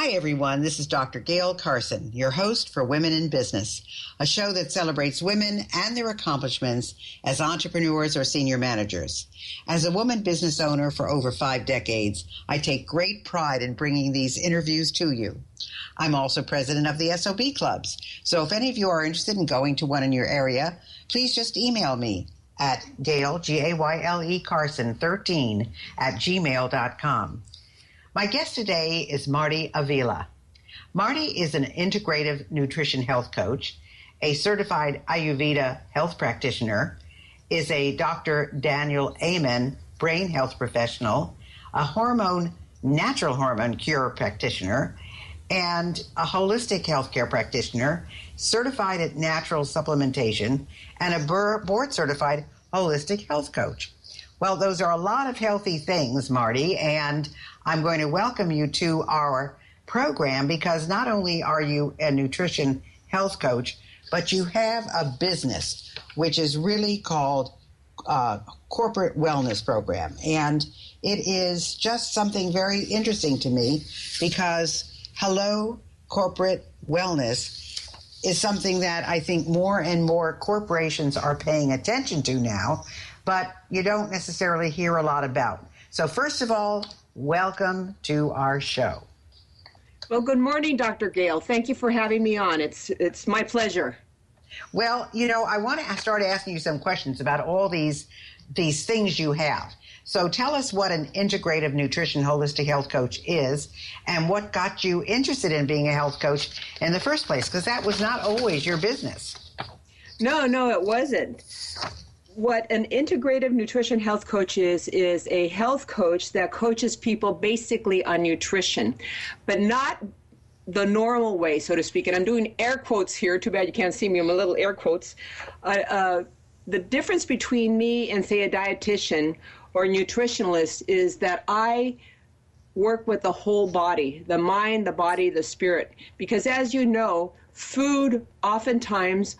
Hi, everyone. This is Dr. Gail Carson, your host for Women in Business, a show that celebrates women and their accomplishments as entrepreneurs or senior managers. As a woman business owner for over 5 decades, I take great pride in bringing these interviews to you. I'm also president of the SOB clubs, so if any of you are interested in going to one in your area, please just email me at Gail, Gayle Carson 13 at gmail.com. My guest today is Marti Avila. Marti is an integrative nutrition health coach, a certified Ayurveda health practitioner, is a Dr. Daniel Amen brain health professional, a natural hormone cure practitioner, and a holistic healthcare practitioner, certified at natural supplementation, and a board-certified holistic health coach. Well, those are a lot of healthy things, Marti, and I'm going to welcome you to our program because not only are you a nutrition health coach, but you have a business which is really called Corporate Wellness Program. And it is just something very interesting to me because Hello Corporate Wellness is something that I think more and more corporations are paying attention to now, but you don't necessarily hear a lot about. So first of all, welcome to our show. Well, good morning, Dr. Gail. Thank you for having me on. It's my pleasure. Well, I want to start asking you some questions about all these things you have. So tell us what an integrative nutrition holistic health coach is and what got you interested in being a health coach in the first place, because that was not always your business. No, it wasn't. What an integrative nutrition health coach is a health coach that coaches people basically on nutrition, but not the normal way, so to speak. And I'm doing air quotes here. Too bad you can't see me. I'm a little air quotes. The difference between me and, say, a dietitian or a nutritionalist is that I work with the whole body, the mind, the body, the spirit. Because as you know, food oftentimes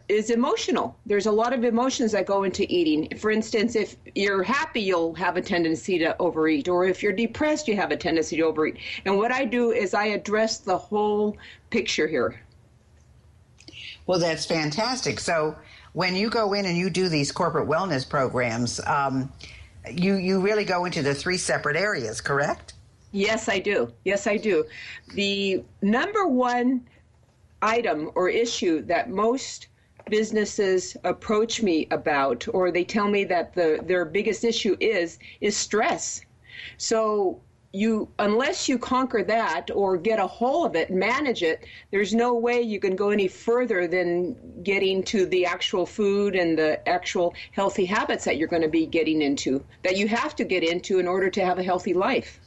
is emotional. There's a lot of emotions that go into eating. For instance, if you're happy, you'll have a tendency to overeat. Or if you're depressed, you have a tendency to overeat. And what I do is I address the whole picture here. Well, that's fantastic. So when you go in and you do these corporate wellness programs, you really go into the 3 separate areas, correct? Yes, I do. The number one item or issue that most businesses approach me about, or they tell me that their biggest issue is stress. So unless you conquer that or get a hold of it, manage it, there's no way you can go any further than getting to the actual food and the actual healthy habits that you're going to be getting into, that you have to get into in order to have a healthy life.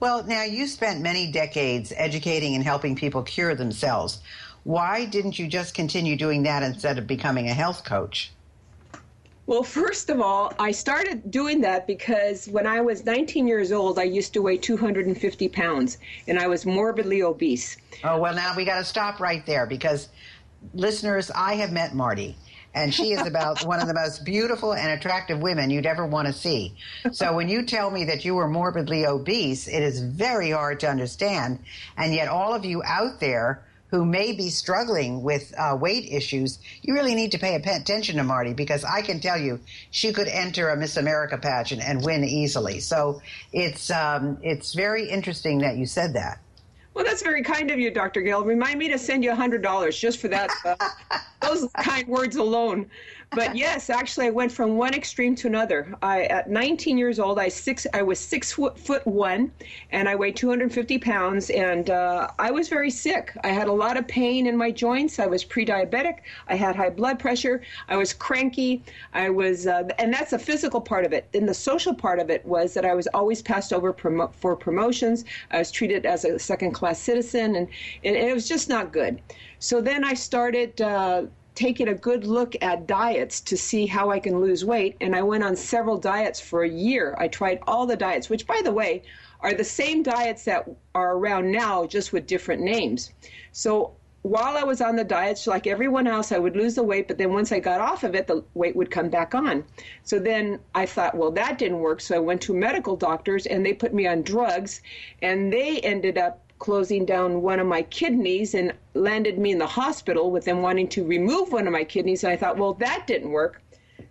Well, now you spent many decades educating and helping people cure themselves. Why didn't you just continue doing that instead of becoming a health coach? Well, first of all, I started doing that because when I was 19 years old, I used to weigh 250 pounds, and I was morbidly obese. Oh, well, now we got to stop right there because, listeners, I have met Marti, and she is about one of the most beautiful and attractive women you'd ever want to see. So when you tell me that you were morbidly obese, it is very hard to understand, and yet all of you out there who may be struggling with weight issues, you really need to pay attention to Marti because I can tell you she could enter a Miss America pageant and win easily. So it's very interesting that you said that. Well, that's very kind of you, Dr. Gill. Remind me to send you $100 just for that, those kind words alone. But yes, actually, I went from one extreme to another. At 19 years old, I was 6'1", and I weighed 250 pounds, and I was very sick. I had a lot of pain in my joints. I was pre-diabetic. I had high blood pressure. I was cranky. I was, and that's the physical part of it. And the social part of it was that I was always passed over for promotions. I was treated as a second-class citizen, and it was just not good. So then I started taking a good look at diets to see how I can lose weight, and I went on several diets for a year. I tried all the diets, which, by the way, are the same diets that are around now, just with different names. So while I was on the diets, like everyone else, I would lose the weight, but then once I got off of it, the weight would come back on. So then I thought, well, that didn't work, so I went to medical doctors, and they put me on drugs, and they ended up closing down one of my kidneys and landed me in the hospital with them wanting to remove one of my kidneys. And I thought, well, that didn't work.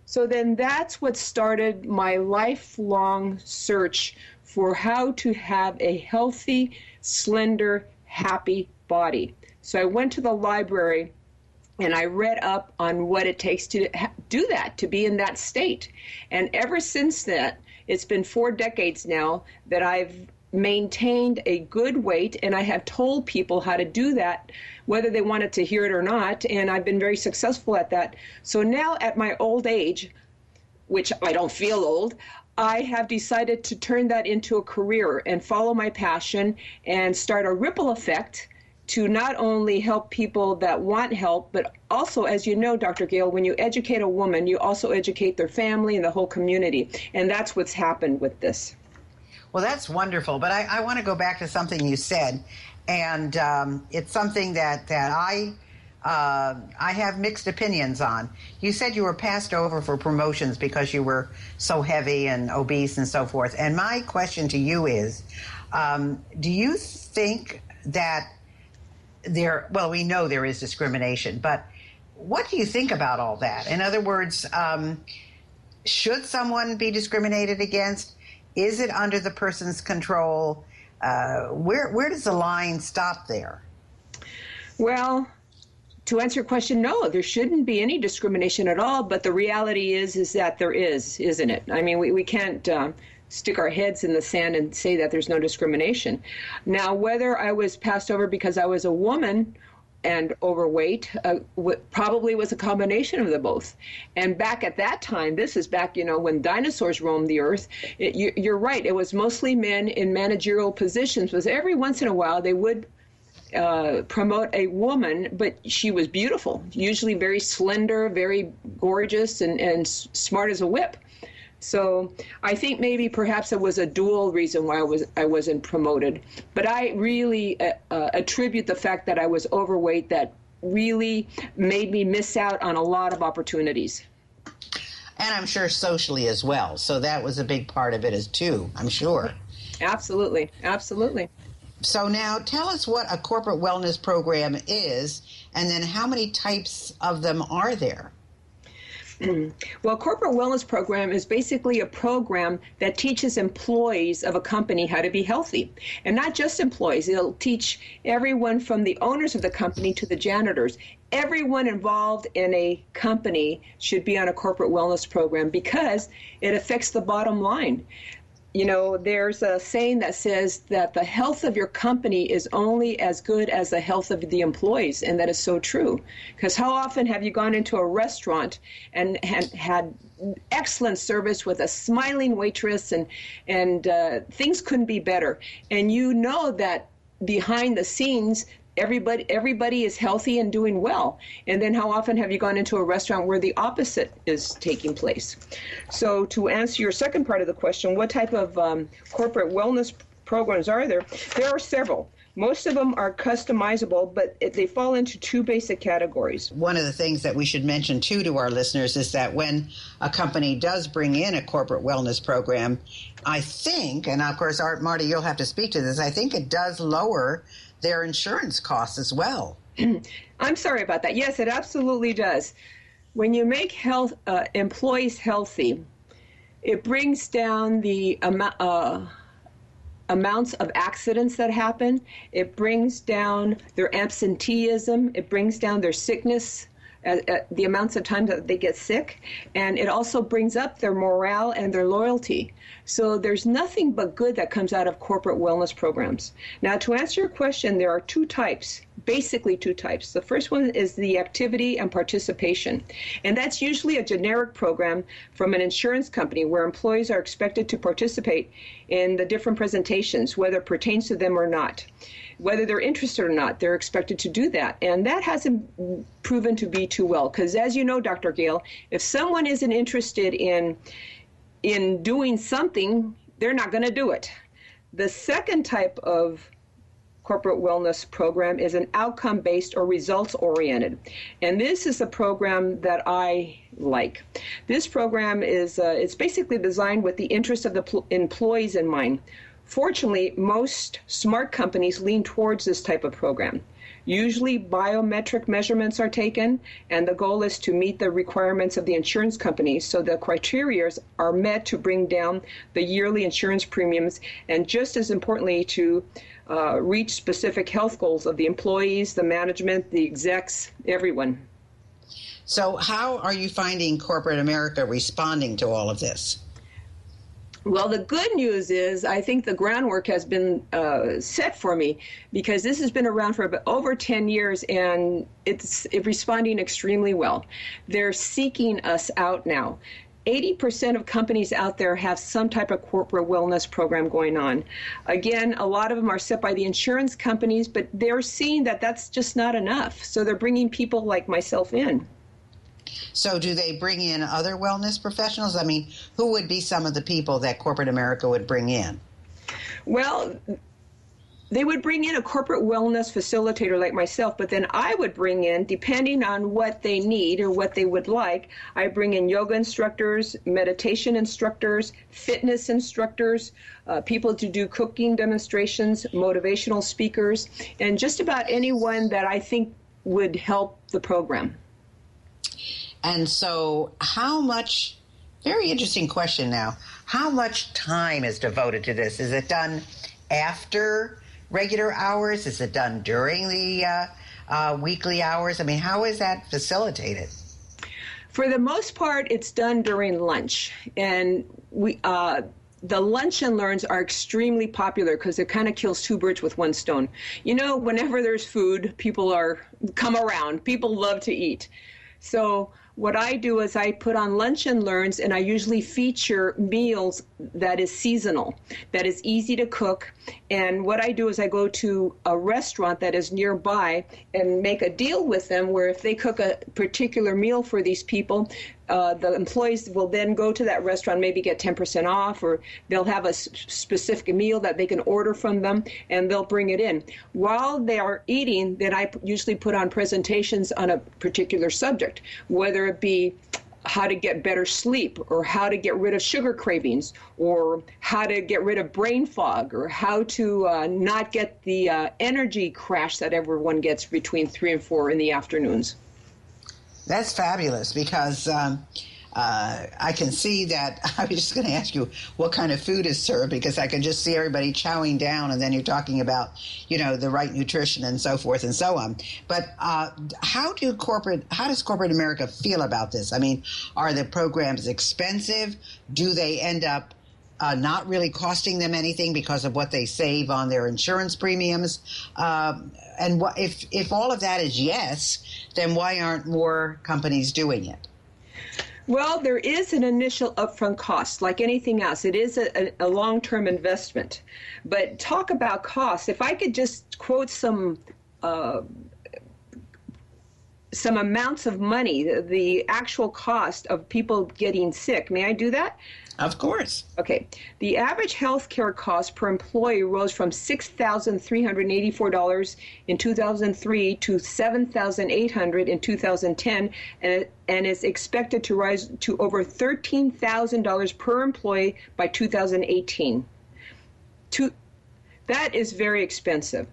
So then that's what started my lifelong search for how to have a healthy, slender, happy body. So I went to the library and I read up on what it takes to do that, to be in that state. And ever since that, it's been 4 decades now that I've maintained a good weight, and I have told people how to do that, whether they wanted to hear it or not, and I've been very successful at that. So now at my old age, which I don't feel old, I have decided to turn that into a career and follow my passion and start a ripple effect to not only help people that want help, but also, as you know, Dr. Gail, when you educate a woman, you also educate their family and the whole community. And that's what's happened with this. Well, that's wonderful. But I want to go back to something you said. And it's something that I have mixed opinions on. You said you were passed over for promotions because you were so heavy and obese and so forth. And my question to you is, do you think that we know there is discrimination, but what do you think about all that? In other words, should someone be discriminated against? Is it under the person's control? Where does the line stop there? Well, to answer your question, no, there shouldn't be any discrimination at all. But the reality is that there is, isn't it? I mean, we can't stick our heads in the sand and say that there's no discrimination. Now, whether I was passed over because I was a woman and overweight probably was a combination of the both. And back at that time, this is back, when dinosaurs roamed the earth, you're right, it was mostly men in managerial positions, but every once in a while they would promote a woman, but she was beautiful, usually very slender, very gorgeous, and smart as a whip. So I think maybe perhaps it was a dual reason why I wasn't promoted. But I really attribute the fact that I was overweight that really made me miss out on a lot of opportunities. And I'm sure socially as well. So that was a big part of it too, I'm sure. Absolutely. Absolutely. So now tell us what a corporate wellness program is, and then how many types of them are there? Well, corporate wellness program is basically a program that teaches employees of a company how to be healthy. And not just employees. It'll teach everyone from the owners of the company to the janitors. Everyone involved in a company should be on a corporate wellness program because it affects the bottom line. There's a saying that says that the health of your company is only as good as the health of the employees, and that is so true. Because how often have you gone into a restaurant and had excellent service with a smiling waitress and things couldn't be better, and you know that behind the scenes everybody is healthy and doing well. And then how often have you gone into a restaurant where the opposite is taking place? So to answer your second part of the question, what type of corporate wellness programs are there? There are several. Most of them are customizable, but they fall into 2 basic categories. One of the things that we should mention, too, to our listeners is that when a company does bring in a corporate wellness program, I think, and of course, Marty, you'll have to speak to this, I think it does lower their insurance costs as well. I'm sorry about that. Yes, it absolutely does. When you make employees healthy, it brings down the amounts of accidents that happen. It brings down their absenteeism. It brings down their sickness, the amounts of time that they get sick. And it also brings up their morale and their loyalty. So there's nothing but good that comes out of corporate wellness programs. Now, to answer your question, there are 2 types, basically 2 types. The first one is the activity and participation. And that's usually a generic program from an insurance company where employees are expected to participate in the different presentations, whether it pertains to them or not. Whether they're interested or not, they're expected to do that. And that hasn't proven to be too well. Because as you know, Dr. Gail, if someone isn't interested in doing something, they're not going to do it. The second type of corporate wellness program is an outcome-based or results-oriented. And this is a program that I like. This program is it's basically designed with the interest of the employees in mind. Fortunately, most smart companies lean towards this type of program. Usually biometric measurements are taken, and the goal is to meet the requirements of the insurance companies, so the criteria are met to bring down the yearly insurance premiums, and just as importantly, to reach specific health goals of the employees, the management, the execs, everyone. So how are you finding corporate America responding to all of this? Well, the good news is I think the groundwork has been set for me, because this has been around for over 10 years and it's responding extremely well. They're seeking us out now. 80% of companies out there have some type of corporate wellness program going on. Again, a lot of them are set by the insurance companies, but they're seeing that that's just not enough. So they're bringing people like myself in. So do they bring in other wellness professionals? I mean, who would be some of the people that corporate America would bring in? Well, they would bring in a corporate wellness facilitator like myself, but then I would bring in, depending on what they need or what they would like, I bring in yoga instructors, meditation instructors, fitness instructors, people to do cooking demonstrations, motivational speakers, and just about anyone that I think would help the program. And so how much, very interesting question now, how much time is devoted to this? Is it done after regular hours? Is it done during the weekly hours? I mean, how is that facilitated? For the most part, it's done during lunch. And the lunch and learns are extremely popular because it kind of kills two birds with one stone. You know, whenever there's food, people come around. People love to eat. So what I do is I put on lunch and learns, and I usually feature meals that is seasonal, that is easy to cook. And what I do is I go to a restaurant that is nearby and make a deal with them where if they cook a particular meal for these people, the employees will then go to that restaurant, maybe get 10% off, or they'll have a specific meal that they can order from them, and they'll bring it in. While they are eating, then I usually put on presentations on a particular subject, whether it be how to get better sleep, or how to get rid of sugar cravings, or how to get rid of brain fog, or how to not get the energy crash that everyone gets between 3 and 4 in the afternoons. That's fabulous, because I can see that. I was just going to ask you what kind of food is served, because I can just see everybody chowing down, and then you're talking about, you know, the right nutrition and so forth and so on. But how does corporate America feel about this? I mean, are the programs expensive? Do they end up not really costing them anything because of what they save on their insurance premiums? And if all of that is yes, then why aren't more companies doing it? Well, there is an initial upfront cost, like anything else. It is a long-term investment. But talk about cost. If I could just quote some amounts of money, the actual cost of people getting sick. May I do that? Of course. Okay. The average health care cost per employee rose from $6,384 in 2003 to $7,800 in 2010, and is expected to rise to over $13,000 per employee by 2018. That is very expensive.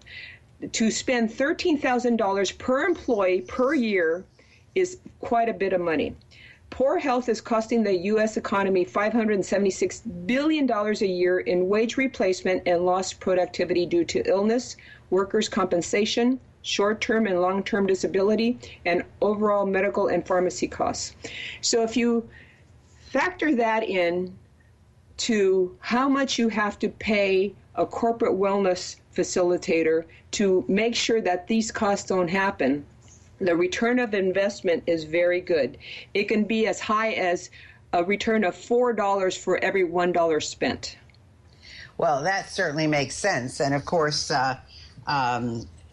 To spend $13,000 per employee per year is quite a bit of money. Poor health is costing the U.S. economy $576 billion a year in wage replacement and lost productivity due to illness, workers' compensation, short-term and long-term disability, and overall medical and pharmacy costs. So if you factor that in to how much you have to pay a corporate wellness facilitator to make sure that these costs don't happen, the return of investment is very good. It can be as high as a return of $4 for every $1 spent. Well, that certainly makes sense. And of course, not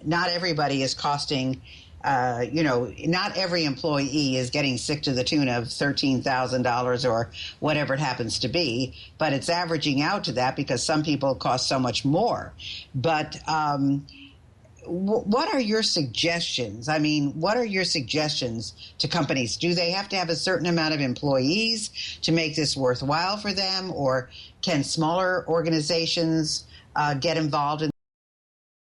everybody is costing, not every employee is getting sick to the tune of $13,000 or whatever it happens to be, but it's averaging out to that because some people cost so much more. But what are your suggestions? I mean, what are your suggestions to companies? Do they have to have a certain amount of employees to make this worthwhile for them? Or can smaller organizations get involved in